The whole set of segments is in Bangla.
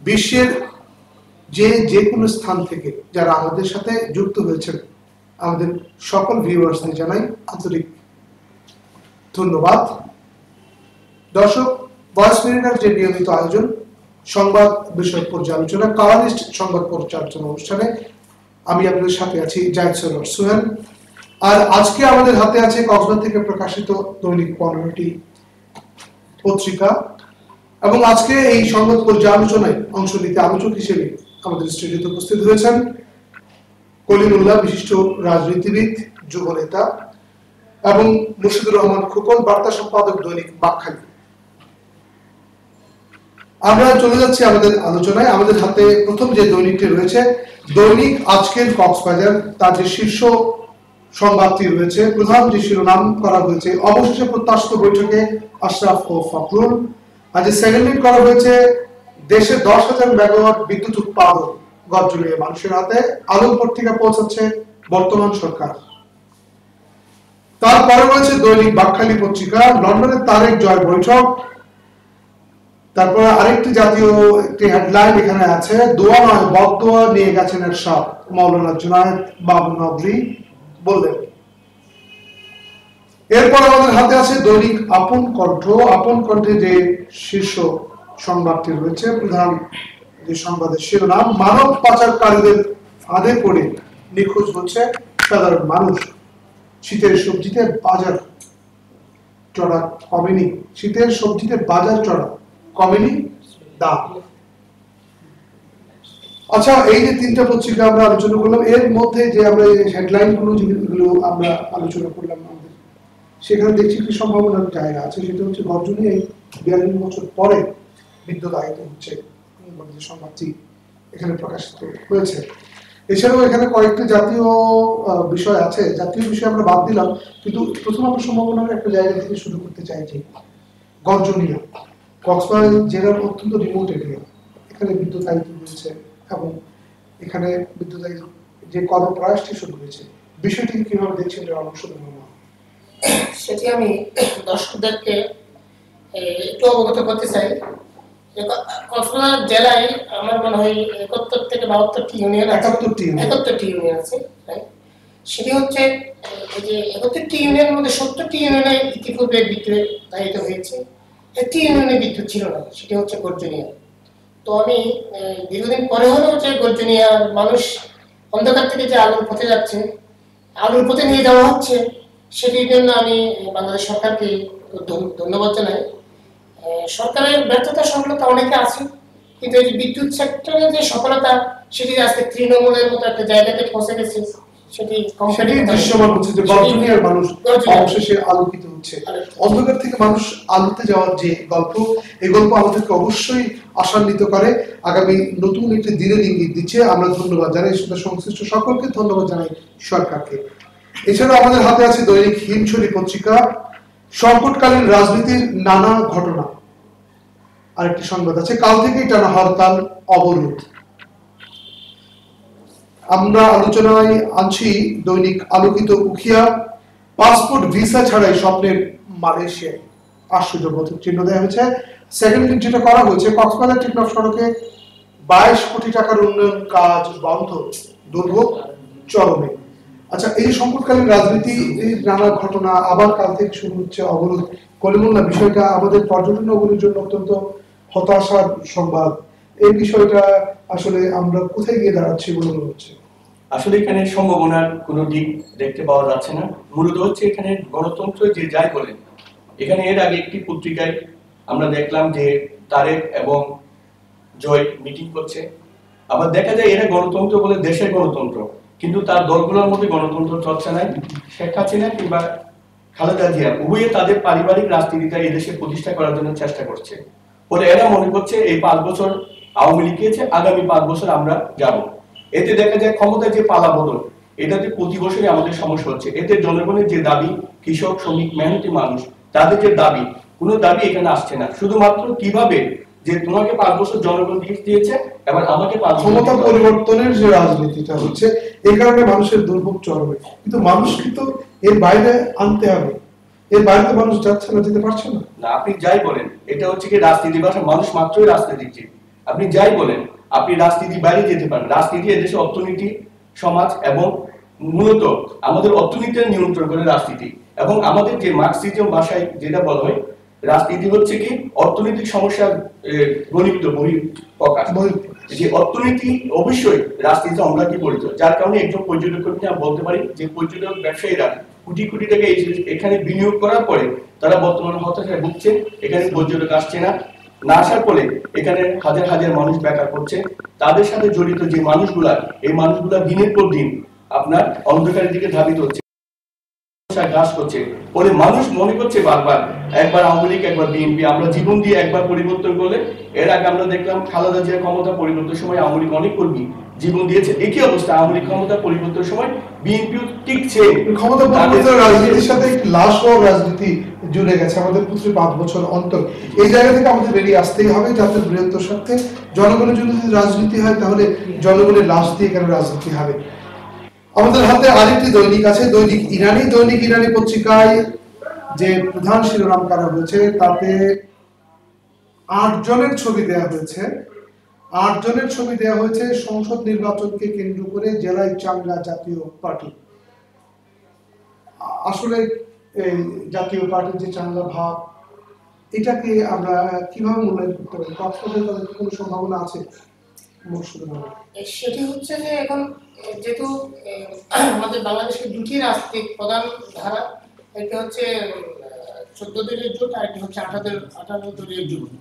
বিশ্বের যে কোনো স্থান থেকে যারা আমাদের সাথে যুক্ত হয়েছেন, আমাদের সকল ভিউয়ার্সদের জানাই আন্তরিক ধন্যবাদ। দর্শক, ভয়েস মিনিটের যে নিয়মিত আয়োজন সংবাদ বিষয়ক পর্যালোচনা, কালারিস্ট সংবাদ পর্যালোচনা অনুষ্ঠানে আমি আপনাদের সাথে আছি জায়েদ সরোয়ার সোহেল। আর আজকে আমাদের হাতে আছে কক্সবাজার থেকে প্রকাশিত দৈনিক 15টি পত্রিকা, এবং আজকে এই সংবাদ পর্যালোচনায় অংশ নিতে আলোচক হিসেবে আমাদের স্টুডিওতে উপস্থিত হয়েছেন কলিমুল্লাহ, বিশিষ্ট রাজনীতিবিদ, যুব নেতা, এবং মুর্শিদুর রহমান খোকন, বার্তা সম্পাদক, দৈনিক বাকখালী। আমরা চলে যাচ্ছি আমাদের আলোচনায়। আমাদের হাতে প্রথম যে দৈনিকটি রয়েছে, দৈনিক আজকের কক্সবাজার, তার যে শীর্ষ সংবাদটি রয়েছে, প্রধান যে শিরোনাম করা হয়েছে, অবশেষে প্রত্যাশিত বৈঠকে আশরাফ ও ফখরুল। আজ সেকেন্ড লিড করা হয়েছে, দেশে 10,000 মেগাওয়াট বিদ্যুৎ উৎপাদন গর্জনীয় মানুষের হাতে, আলোর পত্রিকা পৌঁছাচ্ছে বর্তমান সরকার। তারপরে রয়েছে দৈনিক বাকখালী পত্রিকা, লন্ডনের তারেক জয় বৈঠক। তারপর আরেকটি জাতীয় একটি হেডলাইন এখানে আছে, দোয়া নয় বদদোয়া নিয়ে গেছেন এরশাদ, মাওলানা জুনায়েদ বাবু নগরী বললেন। এরপর আমাদের হাতে আছে দৈনিক আপন কণ্ঠ। আপন কণ্ঠে যে শীর্ষ সংবাদটি রয়েছে, প্রধান যে সংবাদের শিরোনাম, মানব পাচারকারীদের ফাঁদে পড়ে নিখোঁজ হচ্ছে সাধারণ মানুষ। শীতের সবজিতে বাজার চড়া কমেনি, শীতের সবজিতে বাজার চড়া কমেনি দাম। আচ্ছা, এই যে তিনটা পত্রিকা আমরা আলোচনা করলাম, এর মধ্যে যে আমরা হেডলাইন যেগুলো আমরা আলোচনা করলাম, আমাদের সেখানে দেখছি কি সম্ভাবনার জায়গা আছে, সেটা হচ্ছে গর্জনী এই 42 বছর পরে বিদ্যুৎ আয়িত হচ্ছে সংবাদটি এখানে প্রকাশিত হয়েছে। এছাড়াও এখানে কয়েকটি জাতীয় বিষয় আছে, জাতীয় বিষয় আমরা বাদ দিলাম, কিন্তু প্রথম আমরা সম্ভাবনার একটা জায়গা থেকে শুরু করতে চাইছি। গর্জনিয়া কক্সবাজার জেলার অত্যন্ত রিমোট এরিয়া, এখানে বিদ্যুৎ আয়িত হয়েছে এবং এখানে বিদ্যুৎ আয়িত যে কর্মপ্রয়াসটি শুরু হয়েছে, বিষয়টি কিভাবে দেখছেন অবশ্য সেটি আমি দর্শকদেরকে একটু অবগত করতে চাই। কক্সবাজার জেলায় আমার মনে হয় 71 থেকে 72টি ইউনিয়ন, 71টি ইউনিয়ন আছে। সেটি হচ্ছে যে 71টি ইউনিয়নের মধ্যে 70টি ইউনিয়নে ইতিপূর্বে বিদ্যুৎ আয়িত হয়েছে, একটি ইউনিয়নে বিদ্যুৎ ছিল না, সেটি হচ্ছে গর্জনিয়া। তো আমি দীর্ঘদিন পরে হলেও যে গর্জনিয়ার মানুষ অন্ধকার থেকে যে আলোর পথে যাচ্ছে, আলোর পথে নিয়ে যাওয়া হচ্ছে, সেটির জন্য আমি বাংলাদেশ সরকারকে ধন্যবাদ জানাই। সরকারের ব্যর্থতা সফলতা অনেকে আছে, কিন্তু এই যে বিদ্যুৎ সেক্টরের যে সফলতা, সেটি আজকে তৃণমূলের মতো একটা জায়গাতে পৌঁছে গেছে। অন্ধকার থেকে মানুষ আলোতে যাওয়ার যে গল্প, এই গল্প আমাদেরকে অবশ্যই আশান্বিত করে, আগামী নতুন একটি দিনের ইঙ্গিত দিচ্ছে। আমরা ধন্যবাদ জানাই সংশ্লিষ্ট সকলকে, ধন্যবাদ জানাই সরকারকে। এছাড়াও আমাদের হাতে আছে দৈনিক হিমছড়ি পত্রিকা, সংকটকালীন রাজনীতির নানা ঘটনা। আরেকটি সংবাদ আছে, কাল থেকেই টানা হরতাল অবরোধ। আমরা আলোচনায় আনছি দৈনিক আলোকিত উখিয়া, পাসপোর্ট ভিসা ছাড়াই স্বপ্নের মালয়েশিয়ায়, আশ্চর্যবোধক চিহ্ন দেওয়া হয়েছে। সেকেন্ড লিড যেটা করা হয়েছে, কক্সবাজার টেকনাফ সড়কে 22 কোটি টাকার উন্নয়ন কাজ বন্ধ, দুর্ভোগ চরমে। আচ্ছা, এই সংকটকালীন রাজনীতি, এই নানা ঘটনা, আবার কাল থেকে শুরু হচ্ছে অবরোধ। কলিমুল্লাহ, বিষয়টা আমাদের পর্যটন নগরীর জন্য অত্যন্ত হতাশার সংবাদ। এই বিষয়টা আসলে আমরা কোথায় গিয়ে দাঁড়াচ্ছি বলে মনে হচ্ছে? আসলে এখানে সম্ভাবনার কোনো দিক দেখতে পাওয়া যাচ্ছে না। মূলত হচ্ছে এখানে গণতন্ত্র যে যাই বলেন, এখানে এর আগে একটি পত্রিকায় আমরা দেখলাম যে তারেক এবং জয় মিটিং করছে, আবার দেখা যায় এরা গণতন্ত্র বলে দেশের গণতন্ত্র, কিন্তু তার দলগুলোর মধ্যে গণতন্ত্র চর্চা নাই। শেখ হাসিনা কিংবা খালেদা জিয়া উভয়ে তাদের পারিবারিক রাজনীতিটা এই দেশে প্রতিষ্ঠা করার জন্য চেষ্টা করছে। ফলে এরা মনে করছে এই 5 বছর আওয়ামী লীগ গিয়েছে, আগামী 5 বছর আমরা যাব। এতে দেখা যায় ক্ষমতায় যে পালা বদল, এটাতে প্রতি বছরই আমাদের সমস্যা হচ্ছে। এতে জনগণের যে দাবি, কৃষক, শ্রমিক, মেহনতি মানুষ, তাদের যে দাবি, কোনো দাবি এখানে আসছে না। শুধুমাত্র কিভাবে যে তোমাকে 5 বছর জনগণ দিয়েছে, এবার আমাকে ক্ষমতা পরিবর্তনের যে রাজনীতিটা হচ্ছে, এই কারণে মানুষের দুর্ভোগ চরমে। কিন্তু মানুষ কিন্তু এর বাইরে আনতে হবে, এর বাইরে তো মানুষ যাচ্ছে না, যেতে পারছে না। আপনি যাই বলেন, এটা হচ্ছে কি রাজনীতি ভাষা, মানুষ মাত্রই রাজনীতিক জীব। আপনি যাই বলেন, আপনি রাজনীতি বাইরে যেতে পারেন, রাজনীতি এদেশে অর্থনীতি, সমাজ এবং মূলত আমাদের অর্থনীতি নিয়ন্ত্রণ করে রাজনীতি। এবং আমাদের যে মার্কসিজম ভাষায় যেটা বলা হয়, রাজনীতি হচ্ছে কি অর্থনৈতিক সমস্যার গণিত বহিঃপ্রকাশ। যে অর্থনীতি অবশ্যই রাজনীতি অঙ্গাঙ্গী পরিচিত, যার কারণে একজন পর্যটককে আমরা বলতে পারি যে পর্যটক ব্যবসায়ীরা কোটি কোটি টাকা এখানে বিনিয়োগ করার পরে তারা বর্তমানে হতাশায় ভুগছে। এখানে পর্যটক আসছে না, না আসার ফলে এখানে হাজার হাজার মানুষ বেকার করছে। তাদের সাথে জড়িত যে মানুষগুলা, এই মানুষগুলা দিনের পর দিন আপনার অন্ধকারের দিকে ধাবিত হচ্ছে, গ্রাস করছে। ফলে মানুষ মনে করছে বারবার একবার আওয়ামী লীগ একবার বিএনপি, আমরা জীবন দিয়ে একবার পরিবর্তন করলে। এর আগে আমরা দেখলাম খালেদা জিয়ার ক্ষমতা পরিবর্তনের সময় আওয়ামী লীগ অনেক কর্মী জীবন দিয়েছে, একই অবস্থা আওয়ামী লীগ ক্ষমতা পরিবর্তনের সময় বিএনপিও টিকছে। ক্ষমতা পরিবর্তনের রাজনীতির সাথে লাশ হওয়ার রাজনীতি জুড়ে গেছে আমাদের প্রতি 5 বছর অন্তর। এই জায়গা থেকে আমাদের বেরিয়ে আসতেই হবে, যাতে বৃহত্তর স্বার্থে জনগণের জন্য যদি রাজনীতি হয় তাহলে জনগণের লাশ দিয়ে কেন রাজনীতি হবে। আমাদের হাতে আরেকটি দৈনিক আছে, দৈনিক ইরানি পত্রিকায় যে প্রধান শিরোনাম করা হয়েছে তাতে 8 জনের ছবি দেওয়া হয়েছে। 8 জনের ছবি দেওয়া হয়েছে সংসদ নির্বাচনকে কেন্দ্র করে জেলায় চাঙ্গা জাতীয় পার্টি। আসলে জাতীয় পার্টির যে চাঙ্গা ভাব, এটাকে আমরা কিভাবে মূল্যায়ন করতে পারি? কক্সবাজারে তাদের কোনো সম্ভাবনা আছে? সেটি হচ্ছে যে এখন যেহেতু আমাদের বাংলাদেশে দুটি রাজনৈতিক প্রধান ধারা, একটি হচ্ছে 14 দলীয় জোট আর একটি হচ্ছে 18 দলীয় জোট।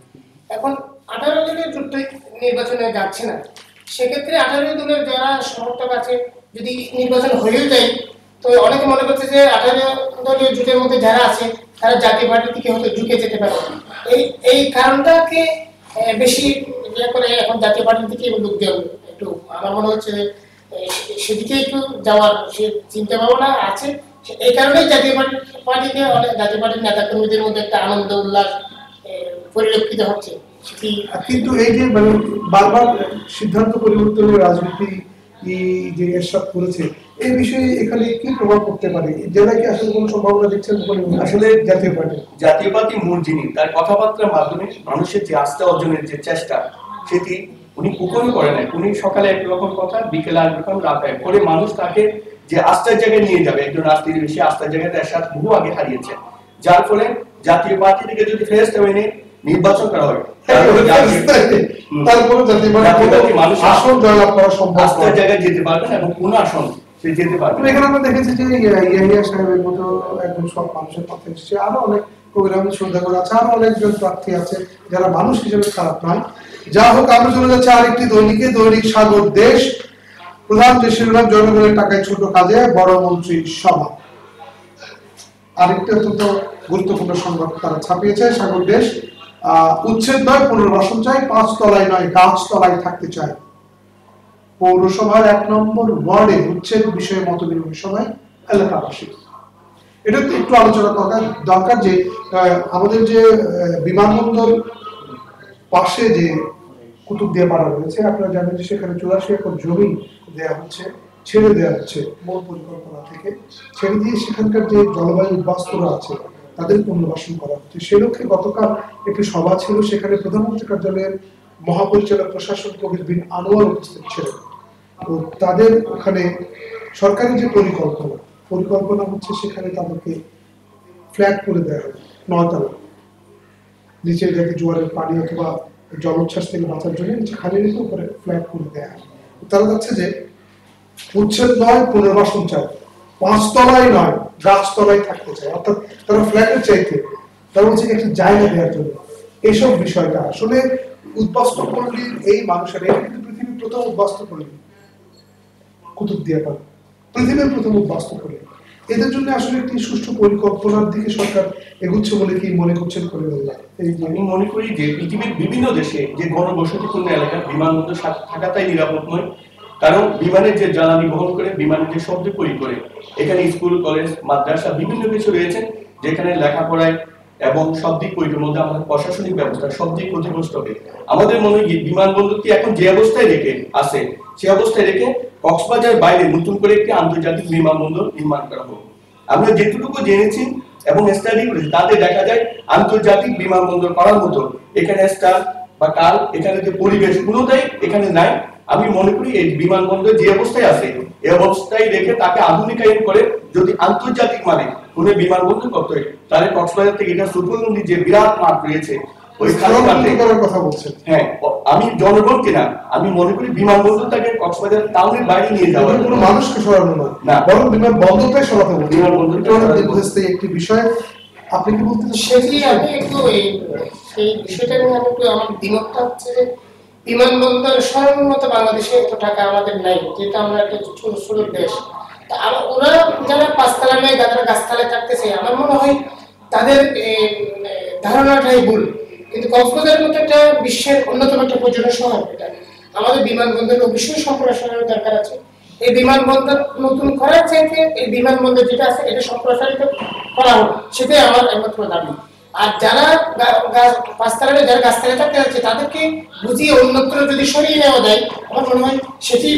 এখন 18 দলীয় জোট নির্বাচনে যাচ্ছে না, সেক্ষেত্রে 18 দলের যারা সমর্থক আছে যদি নির্বাচন হয়ে যায়, তো অনেকে মনে করছে যে 18 দলীয় জোটের মধ্যে যারা আছে তারা জাতীয় পার্টির দিকে হয়তো ঝুঁকে যেতে পারে। এই কারণটাকে বেশি করে এখন জাতীয় পার্টির দিকে লোক দেওয়া একটু আমার মনে হচ্ছে সেদিকে একটু যাওয়ার সে চিন্তা ভাবনা আছে। এই কারণেই জাতীয় পার্টিতে অনেক জাতীয় পার্টির নেতা কর্মীদের মধ্যে একটা আনন্দ উল্লাস পরিলক্ষিত হচ্ছে। কিন্তু এই যে মানে বারবার সিদ্ধান্ত পরিবর্তনের রাজনীতি যে এরশাদ করেছে, এই বিষয়ে এখানে কি প্রভাব পড়তে পারে? জেলায় কি আসলে কোনো সম্ভাবনা দেখছেন? আসলে জাতীয় পার্টি মূল যিনি, তার কথাবার্তার মাধ্যমে মানুষের যে আস্থা অর্জনের যে চেষ্টা, সেটি উনি কখনো করে নাই। উনি সকালে একরকম কথা, বিকেলে একরকম, রাতে করে মানুষ তাকে যে আস্থার জায়গায় নিয়ে যাবে, একজন রাজনীতির বেশি আস্থার জায়গাটা এরশাদ বহু আগে হারিয়েছে। যার ফলে জাতীয় পার্টি থেকে যদি ফেরেস্তা এনে নির্বাচন করা হয়, তারপরে জাতীয় পার্টি মানুষ আসন জয়লাভ করা সম্ভব, আস্থার জায়গায় যেতে পারবেন এবং কোন আসন সে যেতে পারবে। এখানে আমরা দেখেছি যে ইয়াহিয়া সাহেবের মতো একদম সব মানুষের পথে এসেছে, আরো অনেক কবিরাম শ্রদ্ধা করা আছে, আরো অনেকজন প্রার্থী আছে যারা মানুষ হিসেবে খারাপ নয়। যা হোক, আমরা চলে যাচ্ছি আরেকটি দৈনিকে, দৈনিক সাগর দেশ। প্রধান যে শিরোনাম, জনগণের টাকায় ছোট কাজে বড় মন্ত্রী সভা। আরেকটি অত্যন্ত গুরুত্বপূর্ণ সংবাদ তারা ছাপিয়েছে সাগর দেশ। উচ্ছেদ নয় পুনর্বাসন চাই, 5 তলায় নয় গাছ তলায় থাকতে চায়। পৌরসভার 1 নম্বর ওয়ার্ডে উচ্ছেদ বিষয়ে মত বিনিময় সভায় এলাকাবাসী। এটা একটু আলোচনা দরকার যে আমাদের যে বিমানবন্দর পাশে যে কুতুবদিয়া পাড়া রয়েছে, আপনারা জানেন যে সেখানে 84 একর জমি দেওয়া হচ্ছে, ছেড়ে দেওয়া হচ্ছে মূল পরিকল্পনা থেকে, ছেড়ে দিয়ে সেখানকার যে জলবায়ু উদ্বাস্তুরা আছে তাদের পুনর্বাসন করা হচ্ছে। সে লক্ষ্যে গতকাল একটি সভা ছিল, সেখানে প্রধানমন্ত্রী কার্যালয়ের মহাপরিচালক প্রশাসন কবির বিন আনোয়ার উপস্থিত ছিলেন। তো তাদের ওখানে সরকারি যে পরিকল্পনা হচ্ছে, সেখানে তাদেরকে ফ্ল্যাট করে দেওয়া হবে 9 তলা, নিচে যাতে জোয়ারের পানি অথবা জলোচ্ছ্বাস থেকে বাঁচার জন্য নিচে খালি রেখে উপরে ফ্ল্যাট করে দেওয়া হবে। তারা যাচ্ছে যে উচ্ছেদ নয় পুনর্বাসন চায়, 5 তলায় নয় গাছ তলায় থাকতে চায়, অর্থাৎ তারা ফ্ল্যাটের চাইতে তারা বলছে একটা জায়গা দেওয়ার জন্য। এইসব বিষয়টা আসলে উদ্বাস্তু পল্লীর এই মানুষের, এটা কিন্তু পৃথিবীর প্রথম উদ্বাস্তু পল্লী কুতুবদিয়া পাড়া, পৃথিবীর প্রথম উদ্বাস্তু পল্লী। এদের জন্য আসলে একটি সুষ্ঠু পরিকল্পনার দিকে সরকার এগুচ্ছে বলে কি মনে করছেন? করে আমি মনে করি যে পৃথিবীর বিভিন্ন দেশে যে ঘনবসতিপূর্ণ এলাকা বিমানবন্দর থাকাটাই নিরাপদ নয়। কারণ বিমানের যে জ্বালানি বহন করে, বিমানের যে শব্দ তৈরি করে, এখানে স্কুল, কলেজ, মাদ্রাসা বিভিন্ন কিছু রয়েছে যেখানে লেখাপড়ায় এবং সব দিক পরিবের মধ্যে আমাদের প্রশাসনিক ব্যবস্থা সব দিক ক্ষতিগ্রস্ত হবে। আমাদের মনে হয় বিমানবন্দরটি এখন যে অবস্থায় রেখে আছে, সে অবস্থায় রেখে কক্সবাজার বাইরে নতুন করে একটি আন্তর্জাতিক বিমানবন্দর নির্মাণ করা হোক। আমরা যেটুকু জেনেছি এবং স্টাডি করেছি তাতে দেখা যায় আন্তর্জাতিক বিমানবন্দর করার মতো এখানে স্টার বা কাল এখানে যে পরিবেশ কোনোটাই এখানে নাই। আমি মনে করি এই বিমানবন্দর যে অবস্থায় আছে এই অবস্থায় রেখে তাকে আধুনিকায়ন করে যদি আন্তর্জাতিক মানে কোনো বিমানবন্দর করতে হয়, তাহলে কক্সবাজার থেকে এটা সুফলনদী যে বিরাট মাঠ রয়েছে ওই করার কথা বলছেন। হ্যাঁ, আমি জনগণকে না, আমি মনে করি বিমানবন্দরটাকে কক্সবাজার টাউনের বাইরে নিয়ে যাওয়া, কোনো মানুষকে সরানো না, বরং বিমানবন্দরটাই সরাতে বলছি। বিমানবন্দরটা একটি বিষয় আপনি কি বলতে সেটি আমি একটু সেই বিষয়টা নিয়ে আমি একটু আমার দ্বিমতটা হচ্ছে যে বিমানবন্দর সরানোর মতো বাংলাদেশে এত টাকা আমাদের নাই, যেটা আমরা একটা ছোট ছোট দেশ। তা ওরা যারা পাঁচতলা নেই যারা গাছতলায় থাকতেছে, আমার মনে হয় তাদের ধারণাটাই ভুল। কিন্তু কক্সবাজারের মতো একটা বিশ্বের অন্যতম একটা পর্যটন শহর, এটা আমাদের বিমানবন্দর অবশ্যই সম্প্রসারণের দরকার আছে। এই বিমানবন্দর নতুন করার চাইতে এই বিমানবন্দর যেটা আছে এটা সম্প্রসারিত করা হোক, সেটাই আমার একমাত্র দাবি। আর যারা পাঁচতলায় যারা গাছতলায় থাকতে যাচ্ছে তাদেরকে বুঝিয়ে অন্যত্র যদি সরিয়ে নেওয়া যায়, আমার মনে হয় সেটি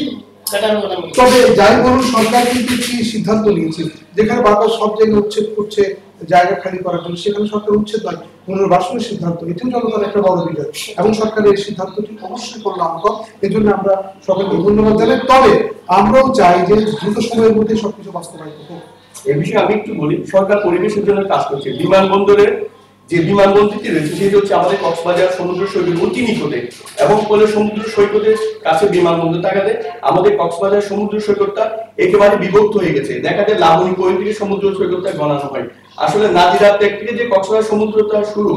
বেটার হবে। তবে যাই বলুন, সরকার কিন্তু একটি সিদ্ধান্ত নিয়েছে, যেখানে বারবার সব জায়গায় উচ্ছেদ করছে জায়গা খালি করার জন্য, সেখানে সরকার উচ্ছেদ নয় পুনর্বাসনের সিদ্ধান্ত, এটিও জনতার একটা বড় বিজয় এবং সরকারের এই সিদ্ধান্তটি অবশ্যই কল্যাণকর। এই জন্য আমরা সকলকে ধন্যবাদ জানাই। তবে আমরাও চাই যে দ্রুত সময়ের মধ্যে সবকিছু বাস্তবায়িত হোক। এই বিষয়ে আমি একটু বলি, সরকার পরিবেশের জন্য কাজ করছে। বিমানবন্দরের যে বিমানবন্দরটি রয়েছে সেটি হচ্ছে আমাদের কক্সবাজার সমুদ্র সৈকত অতি নিকটে, এবং বলে সমুদ্র সৈকতের কাছে বিমানবন্দর থাকাতে আমাদের কক্সবাজার সমুদ্র সৈকতটা একেবারে বিভক্ত হয়ে গেছে। দেখা যায় লাবণী পয়েন্ট থেকে সমুদ্র সৈকতটা গণানো হয়, আসলে নাজিরাত থেকে যে কক্সবাজার সমুদ্রটা শুরু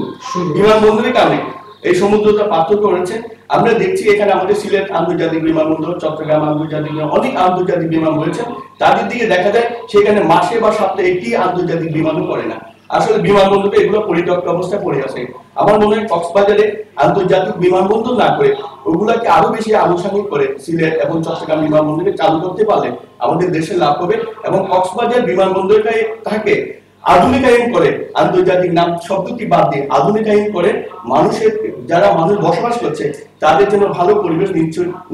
বিমানবন্দরের কারণে এই সমুদ্রটা পার্থক্য রয়েছে। আমরা দেখছি এখানে আমাদের সিলেট আন্তর্জাতিক বিমানবন্দর, চট্টগ্রাম আন্তর্জাতিক, অনেক আন্তর্জাতিক বিমান রয়েছে, তাদের দিকে দেখা যায় সেখানে মাসে বা সপ্তাহে একটি আন্তর্জাতিক বিমানও করে না। আসলে বিমানবন্দরে এগুলো পরিত্যক্ত অবস্থায় পড়ে আছে। আমার মনে হয় কক্সবাজারে আন্তর্জাতিক বিমানবন্দর না করে ওগুলাকে আরো বেশি আনুষ্ঠানিক করে সিলেট এবং চট্টগ্রাম বিমানবন্দরকে চালু করতে পারলে আমাদের দেশে লাভ হবে, এবং কক্সবাজার বিমানবন্দরটাই তাকে আধুনিকায়ন করে, আন্তর্জাতিক নাম শব্দটি বাদ দিয়ে আধুনিকায়ন করে মানুষের যারা মানুষ বসবাস করছে তাদের জন্য ভালো পরিবেশ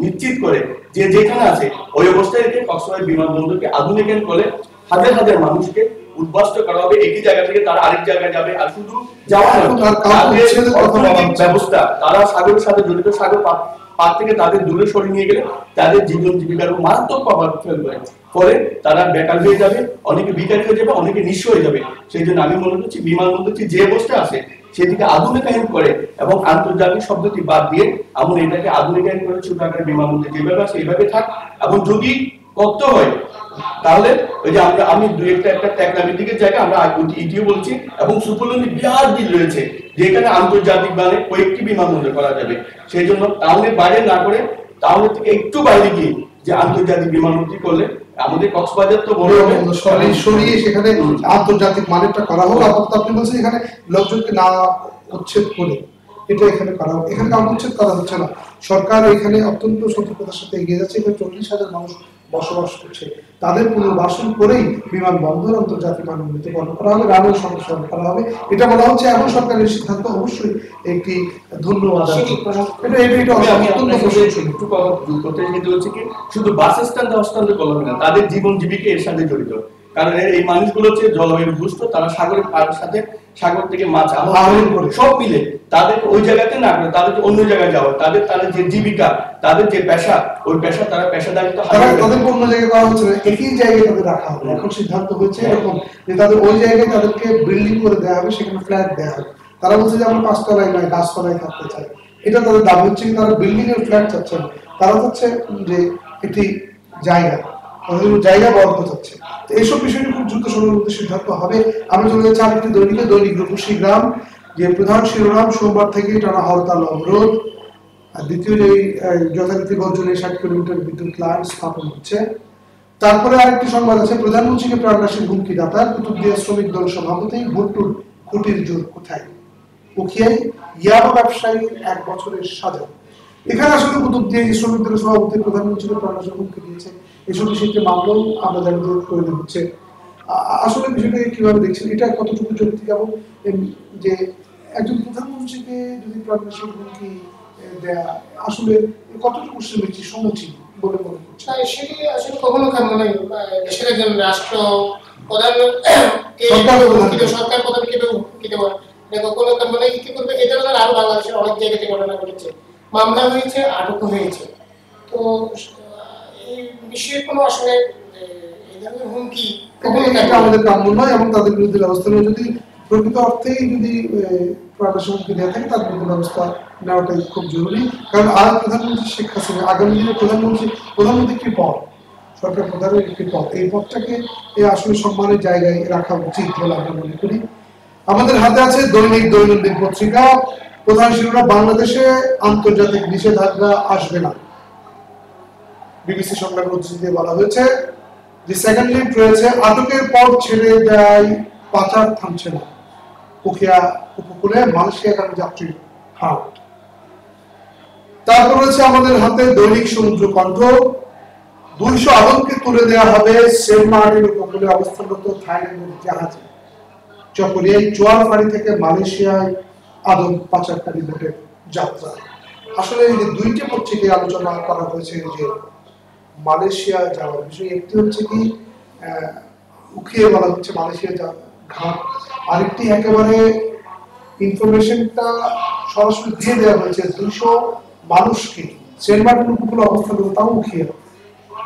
নিশ্চিত করে যে যেখানে আছে ওই অবস্থায় রেখে কক্সবাজার বিমানবন্দরকে আধুনিকায়ন করে হাজার হাজার মানুষকে উদ্বাস্ত করা হবে। একই জায়গা থেকে তারা আরেক জায়গায় যাবে, আর শুধু যাওয়া ব্যবস্থা, তারা সাগরের সাথে জড়িত, সাগর পার থেকে তাদের দূরে সরিয়ে নিয়ে গেলে তাদের জীবন জীবিকার মারাত্মক প্রভাব ফেলবে, ফলে তারা বেকার হয়ে যাবে, অনেকে বিকার হয়ে যাবে, অনেকে নিঃস্ব হয়ে যাবে। সেই জন্য আমি মনে করছি বিমানবন্দরটি যে অবস্থায় আছে সেটিকে আধুনিকায়ন করে এবং আন্তর্জাতিক শব্দটি বাদ দিয়ে আমরা এটাকে আধুনিকায়ন করে ছোট আকারের বিমানবন্দর যেভাবে আছে এইভাবে থাক, এবং যদি করতে হয় তাহলে ওই যে আমি দুই একটা টেকনামির দিকে জায়গা আমরা ইটিও বলছি, এবং সুফলনদী বিরাট বিল রয়েছে যেখানে আন্তর্জাতিক মানে কয়েকটি বিমানবন্দর করা যাবে। সেই জন্য টাউনের বাইরে না করে টাউনের থেকে একটু বাইরে গিয়ে যে আন্তর্জাতিক বিমানবন্দর করলে আমাদের কক্সবাজার তো বড় হবে, সরিয়ে সেখানে আন্তর্জাতিক মানেরটা করা হোক। আপাতত আপনি বলছেন এখানে লোকজনকে না উচ্ছেদ করে এটা এখানে করা হোক, এখানে কাউকে উচ্ছেদ করা হচ্ছে না। সরকার এখানে অত্যন্ত সতর্কতার সাথে এগিয়ে যাচ্ছে। এখানে 40,000 মানুষ বসবাস করছে, তাদের পুনর্বাসন করেই বিমানবন্দর আন্তর্জাতিক মানদণ্ডে বন্ধ করা হবে, রানওয়ে সম্প্রসারণ করা হবে, এটা বলা হচ্ছে। এখন সরকারের সিদ্ধান্ত অবশ্যই একটি ধন্যবাদ। শুধু বাস স্ট্যান্ড হস্তান্তর করবে না, তাদের জীবন জীবিকা এর সাথে জড়িত, কারণ এই মানুষগুলো হচ্ছে জলবায়ু দুষ্ট, তারা সাগরের সাথে সাগর থেকে মাছ আহরণ করে সব মিলে তাদের ওই জায়গাতে না করে তাদের অন্য জায়গায় যাওয়া, তাদের যে জীবিকা, তাদের যে পেশা, ওই পেশা তারা পেশাদারিত্ব তাদের অন্য জায়গায় করা হচ্ছে না, একই জায়গায় তাদের রাখা হবে। এখন সিদ্ধান্ত হয়েছে এরকম যে তাদের ওই জায়গায় তাদেরকে বিল্ডিং করে দেওয়া হবে, সেখানে ফ্ল্যাট দেওয়া হবে। তারা বলছে যে আমরা 5 তলায় নয় 10 তলায় থাকতে চাই, এটা তাদের দাবি হচ্ছে। তারা বিল্ডিং এর ফ্ল্যাট চাচ্ছে না, তারা চাচ্ছে যে একটি জায়গা বরাদ্দ চাচ্ছে। তো এইসব বিষয়টি খুব দ্রুত সময়ের মধ্যে সিদ্ধান্ত হবে। আমরা চলে যাচ্ছি আরেকটি দৈনিক রূপসী গ্রাম, যে প্রধান শিরোনাম সোমবার থেকে টানা হরতাল অবরোধ, আর দ্বিতীয় যে যথারীতি বর্জনে 60 কিলোমিটার বিদ্যুৎ লাইন স্থাপন হচ্ছে। তারপরে আরেকটি সংবাদ আছে, প্রধানমন্ত্রীকে প্রাণনাশের হুমকি দাতা, কুতুবদিয়া শ্রমিক দল সভাপতি ভুট্টুর খুঁটির জোর কোথায়, উখিয়ায় ইয়াবা ব্যবসায়ী 1 বছরের সাজা। এখানে আসলে কুতুবদিয়া শ্রমিক দলের সভাপতি প্রধানমন্ত্রীকে প্রাণনাশের হুমকি দিয়েছে, এসব বিষয়টি মামলাও আমরা জানি তৈরি হচ্ছে। আসলে বিষয়টাকে কিভাবে দেখছেন, এটা কতটুকু যৌক্তিক, এবং যে একজন প্রধানমন্ত্রীকে যদি প্রাণনাশের হুমকি দেয়া আসলে কতটুকু সমীচীন বলে মনে করছে? সেটি আসলে কখনো মানে দেশের একজন রাষ্ট্র প্রধান সরকার প্রধানকে হুমকি দেওয়া কোনো কোম্পানি কি করবে, এই ধরনের আরো বাংলাদেশের অনেক জায়গাতে ঘটনা ঘটেছে, মামলা হয়েছে, আটকও হয়েছে। তো এই বিষয়ে কোনো আসলে এই ধরনের হুমকি এটা আমাদের কাম্য নয়, এবং তাদের বিরুদ্ধে ব্যবস্থা নেওয়া, যদি প্রকৃত অর্থেই যদি প্রাণনাশের হুমকি দেওয়া থাকে তার বিরুদ্ধে ব্যবস্থা নেওয়াটাই খুব জরুরি। কারণ আর প্রধানমন্ত্রী শেখ হাসিনা আগামী দিনে প্রধানমন্ত্রী একটি পদ, সরকার প্রধানের একটি পদ, এই পদটাকে আসলে সম্মানের জায়গায় রাখা উচিত বলে আমরা মনে করি। আমাদের হাতে আছে দৈনন্দিন পত্রিকা। প্রধান শিরোনাম, বাংলাদেশে আন্তর্জাতিক নিষেধাজ্ঞা আসবে না। বিবিসি সংবাদ উদ্ধৃতি বলা হয়েছে যে সেকেন্ড লিড রয়েছে, আটকের পর ছেড়ে দেয়, পাচার থামছে না, উখিয়া উপকূলে মালয়েশিয়াগামী যাত্রীর হাট। তারপর রয়েছে আমাদের হাতে দৈনিক সমুদ্র কণ্ঠ, 200 আদমকে তুলে দেওয়া হবে সেন্ট মার্টিন উপকূলে অবস্থানরত থাইল্যান্ডের জাহাজে। চকরিয়ায় জোয়ার ফাঁড়ি থেকে মালয়েশিয়ায় আদম পাচারকারী বোটের যাত্রা। আসলে এই যে দুইটি পত্রিকায় আলোচনা করা হয়েছে যে মালয়েশিয়া যাওয়ার বিষয়, একটি হচ্ছে কি উখিয়ে বলা হচ্ছে মালয়েশিয়া ঘাট, আরেকটি একেবারে ইনফরমেশনটা সরাসরি দিয়ে দেওয়া হয়েছে 200 মানুষকে সেন্ট মার্টিন উপকূলে অবস্থান, তাও উখিয়ে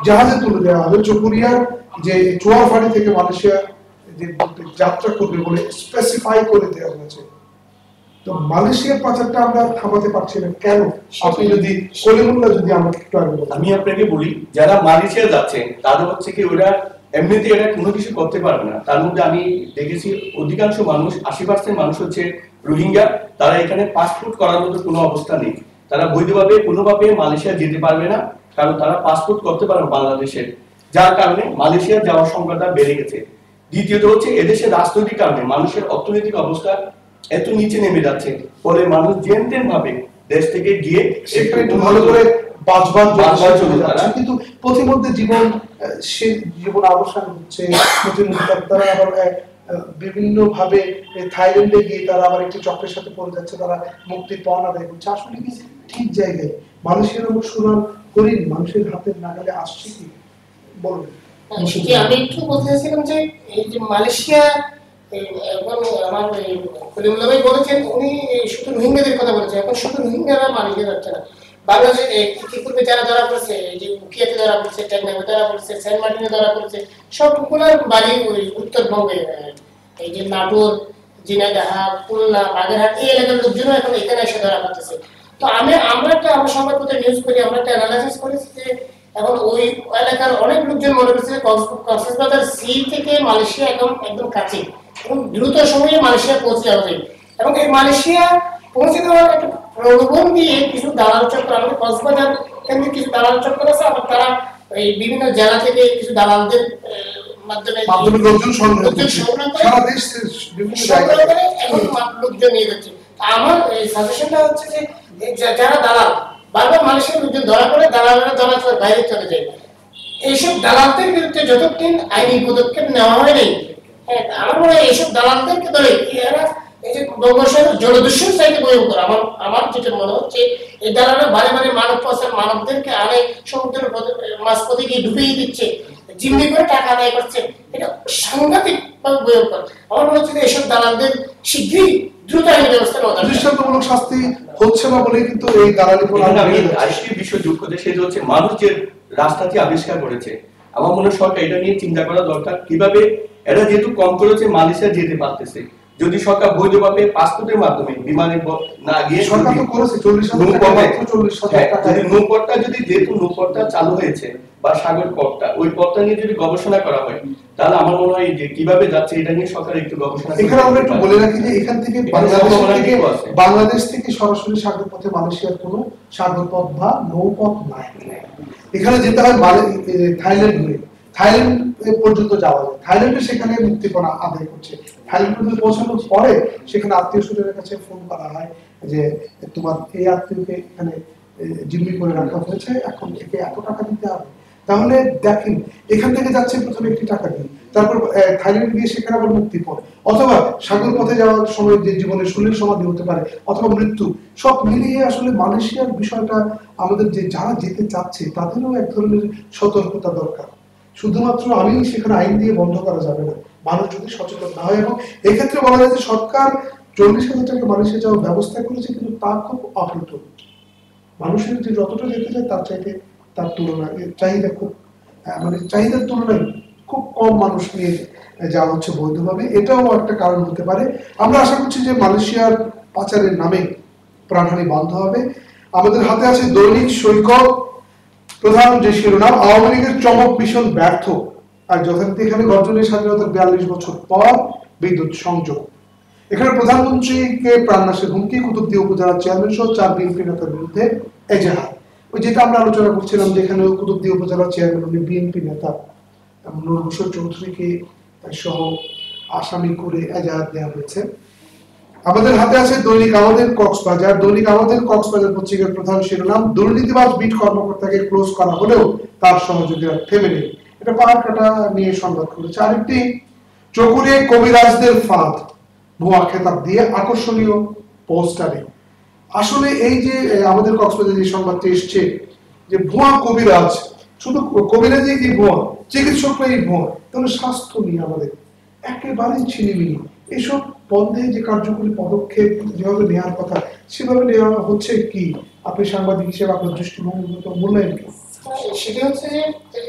জাহাজে তুলে দেওয়া হবে। চকরিয়ার যে জোয়ার ফাঁড়ি থেকে মালয়েশিয়া যে যাত্রা করবে বলে স্পেসিফাই করে দেওয়া হয়েছে। তো মালয়েশিয়ার পাচারটা আমরা থামাতে পারছি না কেন? আপনি যদি সলিমুল্লাহ যদি আমাকে একটু আগে বলেন। আমি আপনাকে বলি, যারা মালয়েশিয়া যাচ্ছেন তাদের হচ্ছে কি ওরা এমনিতে এরা কোনো কিছু করতে পারবে না। তার মধ্যে আমি দেখেছি অধিকাংশ মানুষ, 80% মানুষ হচ্ছে রোহিঙ্গা, তারা এখানে পাসপোর্ট করার মতো কোনো অবস্থা নেই। তারা বৈধভাবে কোনোভাবে মালয়েশিয়া যেতে পারবে না, কারণ তারা পাসপোর্ট করতে পারবে বাংলাদেশের, যার কারণে মালয়েশিয়া যাওয়ার সংখ্যাটা বেড়ে গেছে। দ্বিতীয়ত হচ্ছে এদেশের রাজনৈতিক কারণে মানুষের অর্থনৈতিক অবস্থা এত নিচে নেমে যাচ্ছে, ফলে মানুষ যেন তেন ভাবে দেশ থেকে গিয়ে সেখানে একটু ভালো করে বাঁচবার চলে যাচ্ছে, কিন্তু প্রতিমধ্যে জীবন অবসান হচ্ছে। প্রতিমধ্যে তারা আবার বিভিন্ন ভাবে থাইল্যান্ডে গিয়ে তারা আবার একটি চক্রের সাথে পড়ে যাচ্ছে, তারা মুক্তির পাওনা আদায় করছে। আসলে কি ঠিক জায়গায় মানুষের অনুসরণ করি, মানুষের হাতের নাগালে আসছে কি বলবেন? আমি একটু বলতে চাইছিলাম যে এই যে মালয়েশিয়া, এখন আমার কলিমুল্লাহ ভাই বলেছেন, উনি শুধু রোহিঙ্গাদের কথা বলেছেন। এখন শুধু রোহিঙ্গারা মালয়েশিয়া যাচ্ছে না, বাংলাদেশে কি করবে যারা ধরা পড়েছে, যে উখিয়াতে ধরা পড়েছে, টেকনাফে ধরা পড়েছে, সেন্ট মার্টিনে ধরা পড়েছে, সবগুলোর বাড়ি ওই উত্তরবঙ্গে, এই যে নাটোর, ঝিনাইদহ, খুলনা, বাগেরহাট, এই এলাকার লোকজনও এখন এখানে এসে ধরা পড়তেছে। তো আমরা আমার সংবাদপত্রে নিউজ করি, আমরা একটা অ্যানালাইসিস করেছি যে এখন ওই এলাকার অনেক লোকজন মনে করছে কক্সবাজার সি থেকে মালয়েশিয়া একদম কাছে, এবং দ্রুত সময়ে মালয়েশিয়া পৌঁছে যাওয়া যায়। এবং এই মালয়েশিয়া পৌঁছে দেওয়ার একটা প্রলোভন দিয়ে কিছু দালাল চক্র, আমাদের কক্সবাজার কেন্দ্রে কিছু দালাল চক্র আছে, আবার তারা এই বিভিন্ন জেলা থেকে কিছু দালালদের মাধ্যমে লোকজন সংগ্রহ করে এখন লোকজন নিয়ে যাচ্ছে। আমার এই সাজেশনটা হচ্ছে যে যারা দালাল বারবার মালয়েশিয়ার লোকজন ধরা পড়ে, দালালেরা ধরা বাইরে চলে যায়। এইসব দালালদের বিরুদ্ধে যতদিন আইনি পদক্ষেপ নেওয়া হয়নি, আমার মনে হয় এইসব দালালদেরকে ধরে এরা এই যে বঙ্গোপসাগর জলদস্যুর চাইতে ভয়ঙ্কর। আমার যেটা মনে হচ্ছে এই দালালরা বারে বারে মানব পাচার, মানবদেরকে আনে সমুদ্রের মাঝপথে গিয়ে ডুবিয়ে দিচ্ছে, জিম্মি করে টাকা আদায় করছে, এটা সাংঘাতিক ভাবে ভয়ঙ্কর। আমার মনে হচ্ছে যে এইসব দালালদের শীঘ্রই দ্রুত আইনি ব্যবস্থা নেওয়া দরকার। দৃষ্টান্তমূলক শাস্তি হচ্ছে না বলে কিন্তু এই দালালি আমি আরেকটি বিষয় যোগ করতে, সেটা হচ্ছে মানুষ যে রাস্তাটি আবিষ্কার করেছে, আমার মনে হয় সরকার এটা নিয়ে চিন্তা করা দরকার, কিভাবে এরা যেহেতু কম করেছে মালয়েশিয়া যেতে পারতেছে, যদি সরকার বৈধভাবে পাসপোর্টের মাধ্যমে বিমানে না গিয়ে সরকার তো করেছে 40,000 নৌপথটা যদি যেহেতু নৌপথটা চালু হয়েছে বা সাগর পথটা, ওই পথটা নিয়ে যদি গবেষণা করা হয়, তাহলে আমার মনে হয় যে কিভাবে যাচ্ছে এটা নিয়ে সরকার একটু গবেষণা। এখানে আমরা একটু বলে রাখি যে এখান থেকে বাংলাদেশ থেকে সরাসরি সাগর পথে মালয়েশিয়ার কোনো সাগর পথ বা নৌপথ নাই। এখানে যেতে হয় থাইল্যান্ড হয়ে, থাইল্যান্ড পর্যন্ত যাওয়া যায়। থাইল্যান্ডে সেখানে মুক্তিপণ আদায় করছে। থাইল্যান্ড পর্যন্ত পৌঁছানোর পরে সেখানে আত্মীয় স্বজনের কাছে ফোন করা হয় যে তোমার এই আত্মীয়কে এখানে জিম্মি করে রাখা হয়েছে, এখন থেকে এত টাকা দিতে হবে। তাহলে দেখেন এখান থেকে যাচ্ছে প্রথমে একটি টাকা দিয়ে, তারপর থাইল্যান্ড গিয়ে সেখানে আবার মুক্তিপণ, অথবা সাগর পথে যাওয়ার সময় যে জীবনের সুনীল সমাধি হতে পারে, অথবা মৃত্যু, সব মিলিয়ে আসলে মালয়েশিয়ার বিষয়টা আমাদের যে যারা যেতে চাচ্ছে তাদেরও এক ধরনের সতর্কতা দরকার। শুধুমাত্র আমি সেখানে আইন দিয়ে বন্ধ করা যাবে না, মানুষ যদি সচেতন না হয়। এবং এক্ষেত্রে বলা যায় যে সরকার 40,000 টাকা মালয়েশিয়া যাওয়ার ব্যবস্থা করেছে, কিন্তু তা খুব অপ্রত। মানুষের যে যতটা যেতে যায় তার চাইতে তার তুলনায় চাহিদা খুব মানে চাহিদার তুলনায় খুব কম মানুষ নিয়ে যাওয়া হচ্ছে বৈধভাবে। এটাও একটা কারণ হতে পারে। আমরা আশা করছি যে মালয়েশিয়ার পাচারের নামে প্রাণহানি বন্ধ হবে। আমাদের হাতে আছে দৈনিক সৈকত, প্রধান যে শিরোনাম, আওয়ামী লীগের চমক মিশন ব্যর্থ, আর যথারীতি এখানে গর্জনের স্বাধীনতার 42 বছর পর বিদ্যুৎ সংযোগ। এখানে প্রধানমন্ত্রীকে প্রাণনাশের হুমকি, কুতুবদিয়া উপজেলার চেয়ারম্যান সহ 4 বিএনপি নেতার বিরুদ্ধে এজাহার। ওই যেটা আমরা আলোচনা করছিলাম, যেখানে কুতুবদিয়া উপজেলার চেয়ারম্যান উনি বিএনপি নেতা নূর হোসেন চৌধুরীকে সহ আসামি করে এজাহার দেওয়া হয়েছে। আমাদের হাতে আছে দৈনিক আমাদের কক্সবাজার। দৈনিক আমাদের কক্সবাজার পত্রিকার প্রধান শিরোনাম, দুর্নীতিবাজ বিট কর্মকর্তাকে ক্লোজ করা হলেও তার সহযোগীরা থেমে নেই। এটা পাহাড় কাটা নিয়ে সংবাদ করেছে। আরেকটি, চকুরে কবিরাজদের ফাঁদ, ভুয়া খেতাব দিয়ে আকর্ষণীয় পোস্টারে। আসলে এই যে আমাদের কক্সবাজারে যে সংবাদটি এসছে যে ভুয়া কবিরাজ, শুধু কবিরাজই কি ভুয়া, চিকিৎসকরাই ভুয়া, তাহলে স্বাস্থ্য নিয়ে আমাদের একেবারেই ছিনিমিনি। এসব বন্ধে যে কার্যকরী পদক্ষেপ যেভাবে নেওয়ার কথা সেভাবে নেওয়া হচ্ছে কি? আপনি সাংবাদিক হিসেবে আপনার দৃষ্টিভঙ্গি মূল্যায়ন কি? সেটা হচ্ছে যে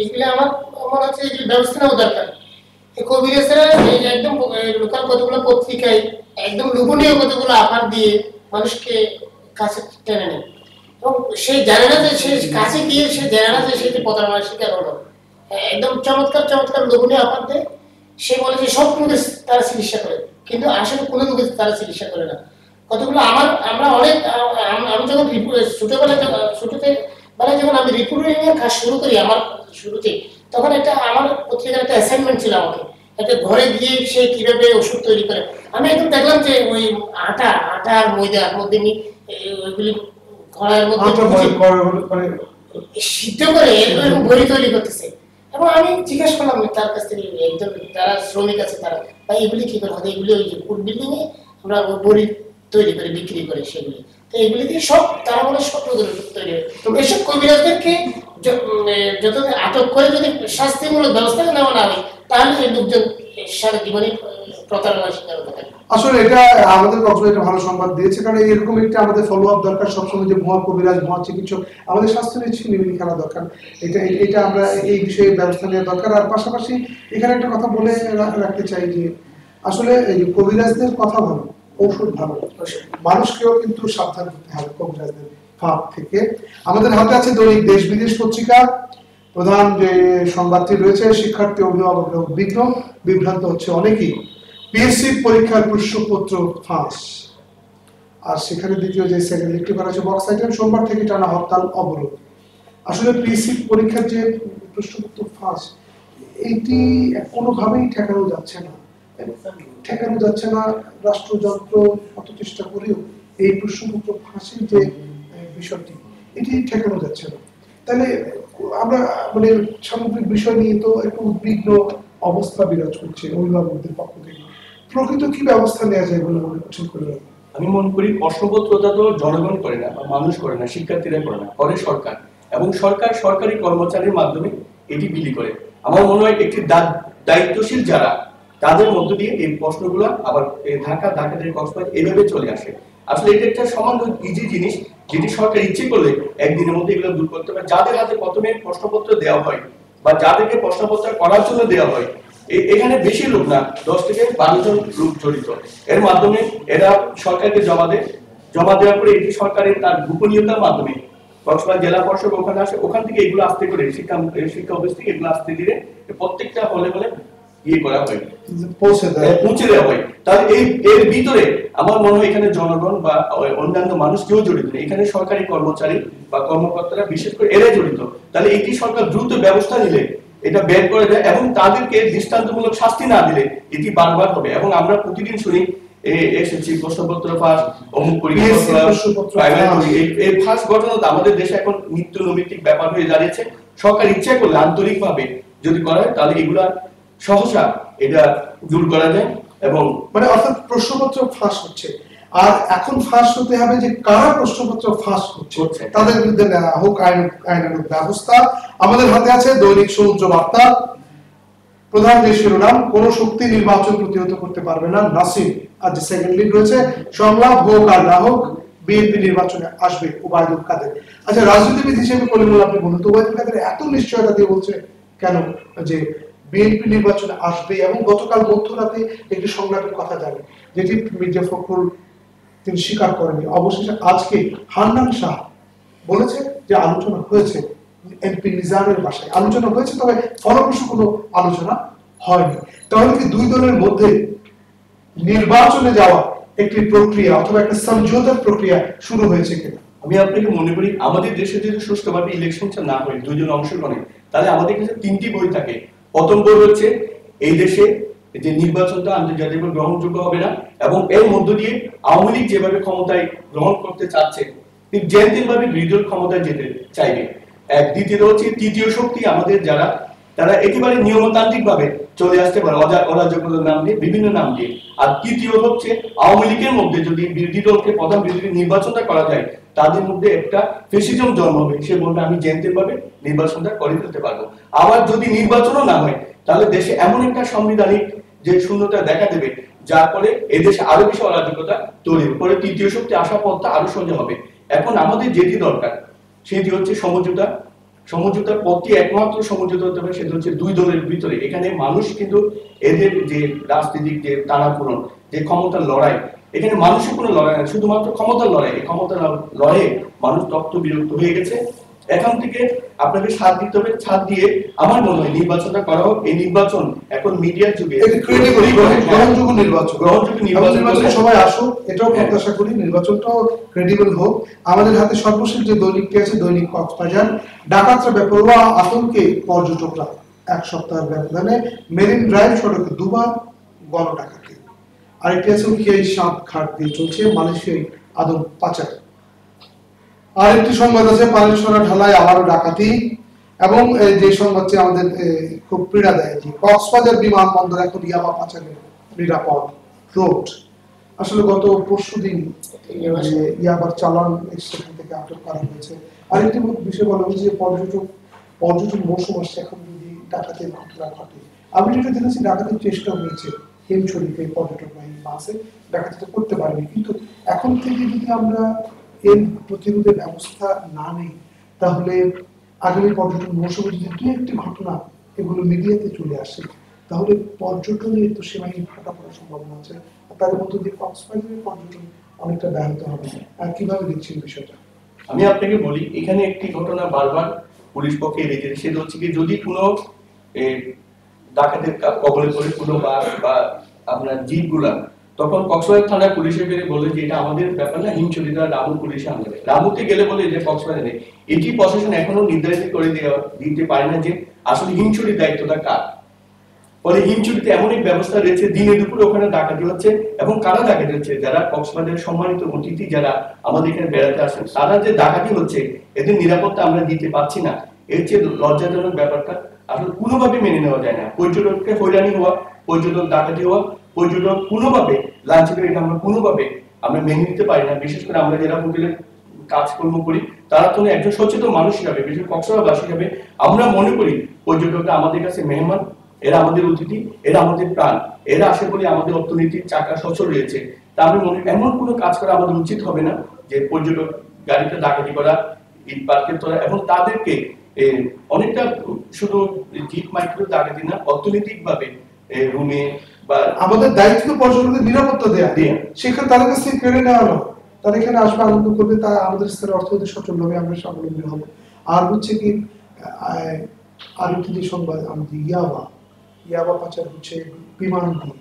এইগুলো আমার মনে হচ্ছে এগুলো ব্যবস্থা নেওয়া দরকার। এই কবিরাজরা একদম লোকাল কতগুলো পত্রিকায় একদম লোভনীয় কতগুলো অফার দিয়ে মানুষকে কাছে টেনে নেয়, এবং সে জানে না যে সে কাছে গিয়ে সে জানে না যে সে যে প্রতারণার শিকার হলো। একদম চমৎকার চমৎকার লোভনীয় অফার দেয়। সে বলে যে সব রোগে তারা চিকিৎসা করে, কিন্তু আসলে কোনো রোগে তারা চিকিৎসা করে না। কতগুলো আমরা অনেক আমি যখন ছোটবেলায় যখন আমি রিপোর্টিং এর কাজ শুরু করি, আমার শুরুতে তখন একটা আমার পত্রিকার একটা অ্যাসাইনমেন্ট ছিল আমাকে, একটা ঘরে গিয়ে সে কিভাবে ওষুধ তৈরি করে। আমি একদম দেখলাম যে ওই আটা আর ময়দার মধ্যে ওইগুলি ঘরের মধ্যে সিদ্ধ করে এরকম বড়ি তৈরি করতেছে। এবং আমি জিজ্ঞেস করলাম তার কাছ থেকে, একজন যারা শ্রমিক আছে তারা, বা এগুলি কি করে হয়, এগুলি ওই যে ফুড বিল্ডিং এ আমরা বড়ি তৈরি করে বিক্রি করে সেগুলি, তো এগুলি দিয়ে সব তারা বলে সব রোগের ওষুধ তৈরি হয়। তো এইসব কবিরাজদেরকে যত আটক করে যদি শাস্তিমূলক ব্যবস্থা নেওয়া না হয়, তাহলে এই লোকজন সারা জীবনে প্রতারণার শিকার হতে থাকে। আসলে এটা আমাদের কক্সবাজারে ভালো সংবাদ দিয়েছে, কারণ এরকম একটা আমাদের ফলো আপ দরকার সবসময়, যে ভুয়া কবিরাজ ভুয়া চিকিৎসক, আমাদের স্বাস্থ্য নিয়ে ছিনিমিনি খেলা দরকার। এটা আমরা এই বিষয়ে ব্যবস্থা নেওয়া দরকার। আর পাশাপাশি এখানে একটা কথা বলে রাখতে চাই যে আসলে এই কবিরাজদের কথা ভালো, ঔষধ ভালো, মানুষকেও কিন্তু সাবধান করতে হবে কবিরাজদের ফাঁদ থেকে। আমাদের হাতে আছে দৈনিক দেশ বিদেশ পত্রিকা। প্রধান যে সংবাদটি রয়েছে, শিক্ষার্থী অভিভাবকরা উদ্বিগ্ন, বিভ্রান্ত হচ্ছে অনেকেই। পিএসসি পরীক্ষার প্রশ্নপত্র ফাঁস। আর সেখানে দ্বিতীয় যে সেকেন্ড লিখতে করা আছে বক্স আইটেম, সোমবার থেকে টানা হরতাল অবরোধ। আসলে পিএসসি পরীক্ষার যে প্রশ্নপত্র ফাঁস, এইটি কোনোভাবেই ঠেকানো যাচ্ছে না। রাষ্ট্রযন্ত্র কত চেষ্টা করেও এই প্রশ্নপত্র ফাঁসের যে বিষয়টি, এটি ঠেকানো যাচ্ছে না। তাহলে আমরা মানে সামগ্রিক বিষয় নিয়ে তো একটু উদ্বিগ্ন অবস্থা বিরাজ করছে অভিভাবকদের পক্ষ থেকে। প্রকৃত কি ব্যবস্থা নেওয়া যায় বলে মনে করছেন? আমি মনে করি প্রশ্নপত্রটা তো জনগণ করে না বা মানুষ করে না, শিক্ষার্থীরা করে না, করে সরকার, এবং সরকারি কর্মচারীর মাধ্যমে এটি বিলি করে। আমার মনে হয় একটি দায়িত্বশীল যারা, তাদের মধ্য দিয়ে এই প্রশ্নগুলো আবার ঢাকা থেকে কক্সবাজার এইভাবে চলে আসে। আসলে এটা একটা সামান্য ইজি জিনিস, যেটি সরকার ইচ্ছে করলে একদিনের মধ্যে এগুলো দূর করতে পারে। যাদের হাতে প্রথমে প্রশ্নপত্র দেওয়া হয় বা যাদেরকে প্রশ্নপত্র করার জন্য দেওয়া হয়, এখানে বেশি লোক না, 10 থেকে 12 জন লোক জড়িত। এর মাধ্যমে এরা সরকারকে জমা দেওয়ার পরে এটি সরকারের তার গোপনীয়তার মাধ্যমে কক্সবাজার জেলা পরিষদ ওখানে আসে, ওখান থেকে এগুলো আসতে করে শিক্ষা অফিস থেকে এগুলো আসতে দিলে প্রত্যেকটা হলে করা হয়, পৌঁছে দেওয়া হয়। তাহলে এর ভিতরে আমার মনে হয় এখানে জনগণ বা অন্যান্য মানুষ কেউ জড়িত নেই, এখানে সরকারি কর্মচারী বা কর্মকর্তারা বিশেষ করে এরাই জড়িত। তাহলে এটি সরকার দ্রুত ব্যবস্থা নিলে এটা বের করে দেয়, এবং তাদেরকে দৃষ্টান্তমূলক শাস্তি না দিলে এটি বারবার হবে। এবং আমরা প্রতিদিন শুনি এসেছি প্রশ্নপত্র ফাঁস, অমুক পরীক্ষা, এই ফাঁস ঘটনা আমাদের দেশে এখন নিত্য নৈমিত্তিক ব্যাপার হয়ে দাঁড়িয়েছে। সরকার ইচ্ছা করলে আন্তরিক ভাবে যদি করা হয়, তাহলে এগুলা সহসা এটা দূর করা যায়। এবং মানে অর্থাৎ প্রশ্নপত্র ফাঁস হচ্ছে, আর এখন ফাঁস হতে হবে যে কারা প্রশ্নপত্র ফাঁস করছে তাদের বিরুদ্ধে নেওয়া হোক আইনানুগ ব্যবস্থা। আমাদের হাতে আছে দৈনিক সমুদ্র বার্তা। প্রধান যে শিরোনাম, কোন শক্তি নির্বাচন প্রতিহত করতে পারবে না নাসিম। আর যে সেকেন্ড লিড রয়েছে, সংলাপ হোক আর না হোক বিএনপি নির্বাচনে আসবে ওবায়দুল কাদের। আচ্ছা, রাজনীতিবিদ হিসেবে কলিমুল আপনি বলুন তো, ওবায়দুল কাদের এত নিশ্চয়তা দিয়ে বলছে কেন যে বিএনপি নির্বাচনে আসবে? এবং গতকাল মধ্যরাতে একটি সংলাপের কথা জানি যেটি মির্জা ফখরুল তিনি স্বীকার করেনি, অবশেষে আজকে হান্নান শাহ বলেছে যে আলোচনা হয়েছে এমপি নিজামের বাসায়, আলোচনা হয়েছে, তবে ফলপ্রসূ কোনো আলোচনা হয়নি। তাহলে কি দুই দলের মধ্যে নির্বাচনে যাওয়া একটি প্রক্রিয়া অথবা একটা সমঝোতার প্রক্রিয়া শুরু হয়েছে কিনা? আমি আপনাকে মনে করি আমাদের দেশে যদি সুষ্ঠুভাবে ইলেকশনটা না হয়, দুইজন অংশগ্রহণ, তাহলে আমাদের কাছে তিনটি বই থাকে। প্রথম বই হচ্ছে এই দেশে যে নির্বাচনটা আন্তর্জাতিকভাবে গ্রহণযোগ্য হবে না, এবং এর মধ্য দিয়ে আওয়ামী লীগ যেভাবে ক্ষমতায় গ্রহণ করতে চাচ্ছে ঠিক যেভাবে বিরোধী ক্ষমতায় যেতে চাইবে। এক, দ্বিতীয়ত হচ্ছে তৃতীয় শক্তি আমাদের যারা, তারা একেবারে নিয়মতান্ত্রিক ভাবে চলে আসতে পারে অরাজকতার নাম দিয়ে, বিভিন্ন নাম দিয়ে। আর তৃতীয় হচ্ছে আওয়ামী লীগের মধ্যে যদি বিরোধী দলকে প্রধান বিরোধী নির্বাচনটা করা যায়, তাদের মধ্যে একটা ফেসিজম জন্ম হবে, সে বলবে আমি ভাবে নির্বাচনটা করে ফেলতে পারবো। আবার যদি নির্বাচনও না হয়, তাহলে দেশে এমন একটা সাংবিধানিক যে শূন্যতা দেখা দেবে, যার ফলে এদেশে আরো বেশি অরাজকতা তৈরি হবে। পরে তৃতীয় শক্তি আসা পথটা আরো সোজা হবে। এখন আমাদের যেটি দরকার সেটি হচ্ছে সমঝোতা। সমঝোতার পথটি একমাত্র সমঝোতা হতে হবে সেটা হচ্ছে দুই দলের ভিতরে। এখানে মানুষ কিন্তু এদের যে রাজনৈতিক যে টানাপোড়েন, যে ক্ষমতার লড়াই, এখানে মানুষের কোনো লড়াই না, শুধুমাত্র ক্ষমতার লড়াই। এই ক্ষমতার লড়াইয়ে মানুষ তপ্ত বিরক্ত হয়ে গেছে। এখন থেকে আপনাকে সাথ দিতে হবে। সাথ দিয়ে আমার মনে হয় নির্বাচনটা করা হোক। এই নির্বাচন এখন মিডিয়ার যুগে গ্রহণযোগ্য নির্বাচন সবাই আসুক, এটাও প্রত্যাশা করি। নির্বাচনটাও ক্রেডিবল হোক। আমাদের হাতে সর্বশেষ যে দৈনিকটি আছে, দৈনিক কক্সবাজার, ডাকাতরা বেপরোয়া আতঙ্কে পর্যটকরা, এক সপ্তাহের ব্যবধানে মেরিন ড্রাইভ সড়কে দুবার গণডাকাতি। আরেকটি আছে উখিয়ায় সাত ঘাট দিয়ে চলছে মালয়েশিয়ায় আদম পাচার। আরেকটি সংবাদ আছে পানিসরা ঢালায় আবারও ডাকাতি। এবং যে সংবাদটি আমাদের খুব পীড়া দেয় যে কক্সবাজার বিমানবন্দর এখন ইয়াবা পাচারের নিরাপদ রোড। আসলে গত পরশুদিন ইয়াবার চালান স্টেশন থেকে আটক করা হয়েছে। আরেকটি বিষয় বলা হয়েছে যে পর্যটন মৌসুম আসছে, এখন যদি ডাকাতির ঘটনা ঘটে। আমি যেটা দেখেছি ডাকাতির চেষ্টা হয়েছে হিমছড়িতে, পর্যটক বাহিনী বাসে ডাকাতিটা করতে পারেনি, কিন্তু এখন থেকে যদি আমরা এর প্রতিরোধের ব্যবস্থা না নেই, তাহলে আগামী পর্যটন মৌসুমে যদি দু একটি ঘটনা এগুলো মিডিয়াতে চলে আসে, তাহলে পর্যটনের তো সীমাহীন ভাটা পড়ার সম্ভাবনা আছে। তার মধ্যে দিয়ে কক্সবাজারের পর্যটন অনেকটা ব্যাহত হবে। আর কিভাবে দেখছেন বিষয়টা? আমি আপনাকে বলি, এখানে একটি ঘটনা বারবার পুলিশ পক্ষে রেখে, সেটা হচ্ছে কি যদি কোনো ডাকাতের কবলে পড়ে কোনো বাস বা আপনার জিপ গুলা, তখন কক্সবাজার থানা পুলিশের বেড়ে বলে যে এটা আমাদের ব্যাপার না, হিমছড়িটা রামু পুলিশে আনবে। রামুতে গেলে বলে যে কক্সবাজারে নেই। এটি প্রশাসন এখনো নির্ধারিত করে দিতে পারে না যে আসলে হিমছড়ির দায়িত্বটা কার। ফলে হিমছড়িতে এমন এক ব্যবস্থা রয়েছে, দিনে দুপুরে ওখানে ডাকাতি হচ্ছে। এবং কারা ডাকাতি হচ্ছে? যারা কক্সবাজারের সম্মানিত অতিথি যারা আমাদের এখানে বেড়াতে আসেন, তারা যে ডাকাতি হচ্ছে, এদের নিরাপত্তা আমরা দিতে পারছি না। এর চেয়ে লজ্জাজনক ব্যাপারটা আসলে কোনোভাবে মেনে নেওয়া যায় না। পর্যটককে হয়রানি হওয়া, পর্যটক ডাকাতি হওয়া, পর্যটক কোনোভাবে লাঞ্ছিত, এটা আমরা কোনোভাবে আমরা মেনে নিতে পারি না। বিশেষ করে আমরা যারা হোটেলে কাজকর্ম করি, তারা তো একজন সচেতন মানুষ হিসাবে, বিশেষ কক্সবাজারবাসী হিসাবে আমরা মনে করি পর্যটকরা আমাদের কাছে মেহমান, এরা আমাদের অতিথি, এরা আমাদের প্রাণ, এরা আসে বলে আমাদের অর্থনীতির চাকা সচল রয়েছে। তা আমি মনে এমন কোনো কাজ করা আমাদের উচিত হবে না যে পর্যটক গাড়িতে ডাকাতি করা, ইট পার্কের তোলা, এবং তাদেরকে অনেকটা শুধু জিপ মাইক্রো ডাকাতি না, অর্থনৈতিক ভাবে রুমে বা আমাদের দায়িত্ব পর্যটকদের নিরাপত্তা দেয়া, সেখানে তাদের কাছ থেকে কেড়ে নেওয়া নয়। তারা এখানে আসবে, আনন্দ করবে, তা আমাদের স্থানীয় অর্থনৈতিক সচল হবে, আমরা স্বাবলম্বী হবো। আর হচ্ছে কি আরেকটি যে সংবাদ, আমাদের ইয়াবা পাচার হচ্ছে বিমান দিয়ে,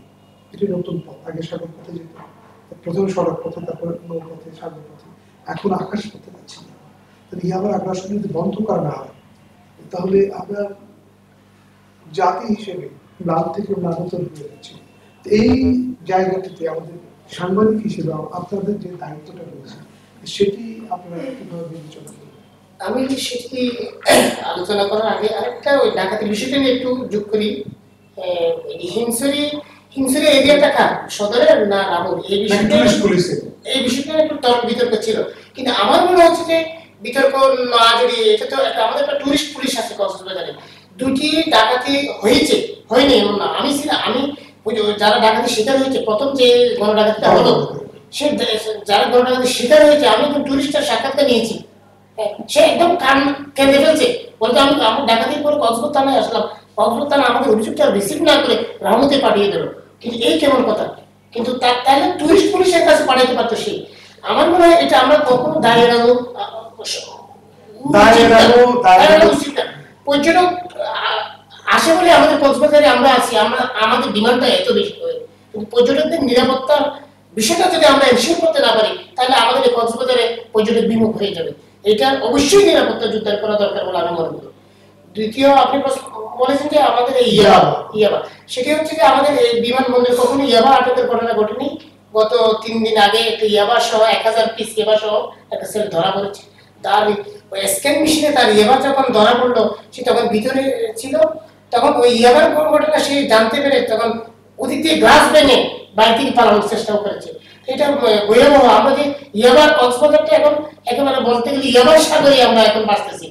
এটি নতুন পথ। আগে সাগর পথে যেত, প্রথমে সড়ক পথে, তারপরে নৌপথে, সাগর পথে, এখন আকাশ পথে যাচ্ছি। তাহলে ইয়াবার আগ্রাসন যদি বন্ধ করা না হয়, তাহলে আমরা জাতি হিসেবে লাল থেকে লালতর হয়ে যাচ্ছি। এই জায়গাটিতে আমাদের সাংবাদিক হিসেবে আপনাদের যে দায়িত্বটা রয়েছে, সেটি আপনারা কিভাবে বিবেচনা করবেন? আমি সেটি আলোচনা করার আগে আরেকটা ওই ডাকাতির বিষয়টা নিয়ে একটু যোগ করি। হিমছড়ি এরিয়াটা কার, সদরের না রামুর? এই বিষয়টা একটু বিতর্ক ছিল, কিন্তু আমার মনে হচ্ছে যে বিতর্ক না, যদি এটা তো আমাদের একটা টুরিস্ট পুলিশ আছে কক্সবাজারে, দুটি ডাকাতি হয়েছে, হয়নি এমন না। আমি যারা ডাকাতি শিকার হয়েছে, প্রথম যে গণডাকাতিটা হলো, সে যারা গণডাকাতি শিকার হয়েছে, আমি একজন টুরিস্টের সাক্ষাৎকার নিয়েছি। সে একদম কান কেঁদে ফেলছে, বলতে আমি আমার ডাকাতির পরে কক্সবাজার থানায় আসলাম, কক্সবাজার থানা আমাদের অভিযোগটা রিসিভ না করে রামুতে পাঠিয়ে দিল। কিন্তু এই কেমন কথা? কিন্তু তাহলে টুরিস্ট পুলিশের কাছে পাঠাতে পারতো সে। আমার মনে হয় এটা আমরা কখনো দায় এড়ানো উচিত না। পর্যটক আসে বলে আমাদের কক্সবাজারে আমরা আছি, আমাদের ডিমান্ডটা এত বেশি হয়, কিন্তু পর্যটকদের নিরাপত্তার বিষয়টা যদি আমরা এনশিওর করতে না পারি, তাহলে আমাদের এই কক্সবাজারে পর্যটক বিমুখ হয়ে যাবে। এটা অবশ্যই নিরাপত্তা জোরদার করা দরকার বলে আমি মনে করি। দ্বিতীয়, আপনি বলেছেন যে আমাদের এই ইয়াবা, সেটি হচ্ছে যে আমাদের এই বিমানবন্দরে কখনো ইয়াবা আটকের ঘটনা ঘটেনি। গত 3 দিন আগে একটা ইয়াবা সহ 1000 পিস ইয়াবা সহ একটা সেল ধরা পড়েছে। তার স্ক্যান মেশিনে তার ইয়াবা যখন ধরা পড়লো, সে তখন ভিতরে ছিল, তখন ওই ইয়াবার ঘটনা সে জানতে পেরে তখন ওদিক দিয়ে গ্লাস ভেঙে বাইরে থেকে পালানোর চেষ্টাও করেছে। এটা ভয়াবহ। আমরা যে ইয়াবার কক্সবাজারটা এখন একেবারে বলতে গেলে ইয়াবার সাগরে আমরা এখন বাঁচতেছি।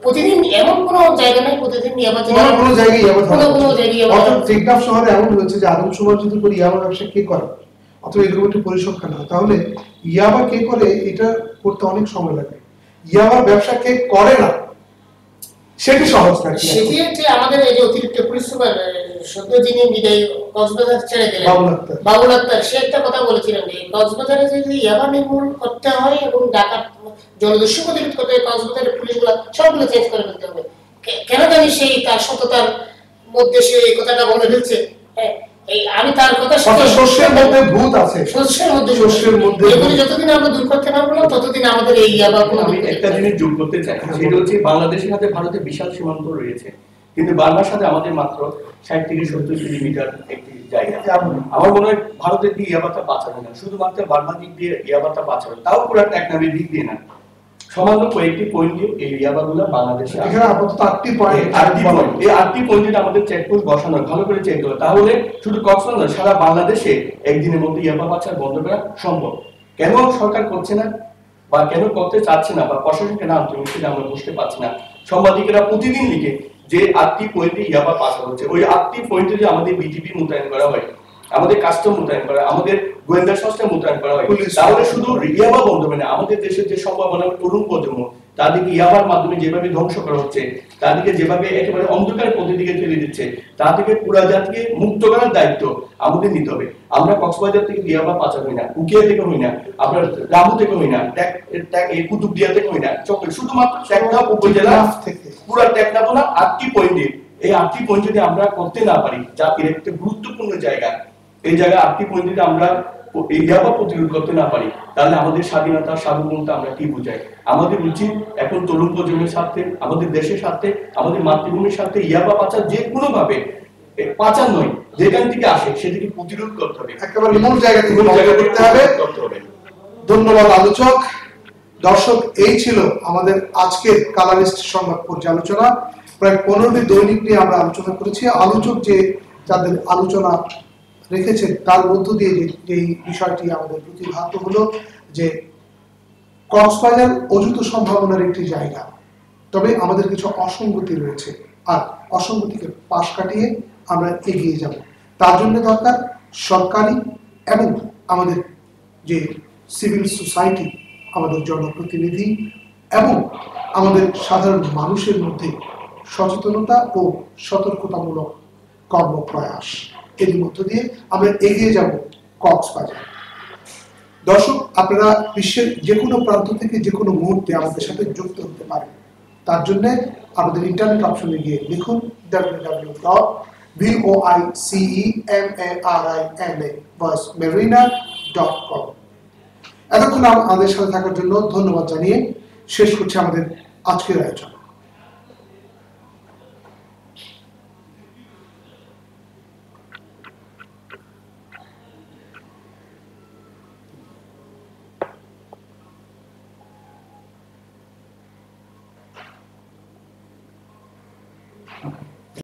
প্রতিদিন এমন কোনো জায়গা নাই প্রতিদিন ইয়াবা কোনো জায়গায় অর্থাৎ টেকনাফ শহরে এমন হয়েছে যে আদমশুমার যদি করে ইয়াবা ব্যবসা কে করে, অথবা এরকম একটি পরিসংখ্যান হয়, তাহলে ইয়াবা কে করে এটা করতে অনেক সময় লাগে। ইয়াবা ব্যবসা কে করে না সেটি সহজ না। সেটি হচ্ছে আমাদের এই যে অতিরিক্ত পুলিশ সুপার সদ্য যিনি বিদায়ী কক্সবাজার ছেড়ে গেলেন বাবুল আক্তার, সে একটা কথা বলেছিলেন যে কক্সবাজারে যদি ইয়াবা নির্মূল করতে হয় এবং ডাকাত জনদস্যু প্রতিরোধ করতে হয়, কক্সবাজারের পুলিশগুলো সবগুলো চেঞ্জ করে ফেলতে হবে। কেন জানি সেই তার সততার মধ্যে সে এই কথাটা বলে ফেলছে। আমি তার কথা শস্যের মধ্যে ভূত আছে, শস্যের মধ্যে এগুলি যতদিন আমরা দূর করতে পারবো না, ততদিন আমাদের এই ইয়াবা। আমি একটা জিনিস যোগ করতে চাই, সেটা হচ্ছে বাংলাদেশের সাথে ভারতের বিশাল সীমান্ত রয়েছে, কিন্তু বার্মার সাথে আমাদের মাত্র 60 থেকে 70 কিলোমিটার একটি জায়গা। আমার মনে হয় ভারতের দিয়ে ইয়াবাটা বাঁচাবে না, শুধুমাত্র বার্মার দিক দিয়ে ইয়াবাটা বাঁচাবে, তাও পুরো টেকনাফের দিক দিয়ে না, সামান্য কয়েকটি পয়েন্ট দিয়ে এই ইয়াবাগুলো বাংলাদেশে এখানে আপাতত 8টি পয়েন্ট, এই 8টি পয়েন্টে আমাদের চেকপোস্ট বসানো, ভালো করে চেক করো, তাহলে শুধু কক্সবাজার নয় সারা বাংলাদেশে একদিনের মধ্যে ইয়াবা পাচার বন্ধ করা সম্ভব। কেন সরকার করছে না বা কেন করতে চাচ্ছে না বা প্রশাসন কেন আন্তরিক সেটা আমরা বুঝতে পারছি না। সাংবাদিকেরা প্রতিদিন লিখে যে 8টি পয়েন্টে ইয়াবা পাচার হচ্ছে, ওই 8টি পয়েন্টে যে আমাদের বিজিবি মোতায়েন করা হয়, আমাদের কাস্টম মোতায়েন করা, আমাদের গোয়েন্দা সংস্থা মোতায়েন করা হয়, তাহলে শুধু ইয়াবা বন্ধ হবে না। আমাদের দেশের যে সম্ভাবনা তরুণ প্রজন্ম, তাদেরকে ইয়াবার মাধ্যমে যেভাবে ধ্বংস করা হচ্ছে, তাদেরকে যেভাবে একেবারে অন্ধকার পথে দিকে ঠেলে দিচ্ছে, তা থেকে পুরা জাতিকে মুক্ত করার দায়িত্ব আমাদের নিতে হবে। আমরা কক্সবাজার থেকে ইয়াবা পাচার হই না, উকিয়া থেকে হই না, আপনার রামু থেকে হই না, কুতুবদিয়া থেকে হই না, শুধুমাত্র টেকনাফ উপজেলা থেকে পুরা টেকনাফ না 8টি পয়েন্টে, এই 8টি পয়েন্ট যদি আমরা করতে না পারি, জাতির একটা গুরুত্বপূর্ণ জায়গা, এই জায়গায় 8টি পয়েন্ট যদি আমরা এই ইয়াবা প্রতিরোধ করতে না পারি, তাহলে আমাদের স্বাধীনতা সার্বভৌমত্ব আমরা কি বুঝাই? আমাদের উচিত এখন তরুণ প্রজন্মের সাথে, আমাদের দেশের সাথে, আমাদের মাতৃভূমির সাথে ইয়াবা পাচার যে কোনো ভাবে পাচার নয়, যেখান থেকে আসে সেদিকে প্রতিরোধ করতে হবে, একেবারে মূল জায়গা থেকে করতে হবে। ধন্যবাদ আলোচক। দর্শক, এই ছিল আমাদের আজকের কালারিস্ট সংবাদ পর্যালোচনা। প্রায় 15টি দৈনিক নিয়ে আমরা আলোচনা করেছি। আলোচক যে যাদের আলোচনা রেখেছেন তার মধ্য দিয়ে যে বিষয়টি আমাদের প্রতিভাত হলো যে কক্সবাজার অযুত সম্ভাবনার একটি জায়গা, তবে আমাদের কিছু অসঙ্গতি রয়েছে, আর অসঙ্গতিকে পাশ কাটিয়ে আমরা এগিয়ে যাব। তার জন্য দরকার সরকারি এবং আমাদের যে সিভিল সোসাইটি, আমাদের জনপ্রতিনিধি এবং আমাদের সাধারণ মানুষের মধ্যে সচেতনতা ও সতর্কতামূলক কর্মপ্রয়াস, এর মধ্য দিয়ে আমরা এগিয়ে যাব কক্সবাজার। দর্শক, আপনারা বিশ্বের যে কোনো প্রান্ত থেকে যে কোনো মুহূর্তে আমাদের সাথে যুক্ত হতে পারেন। তার জন্য আমাদের ইন্টারনেট অপশনে গিয়ে লিখুন www.voicemarina.com। এতক্ষণ আমাদের সাথে থাকার জন্য ধন্যবাদ জানিয়ে শেষ করছি আমাদের আজকের আয়োজন।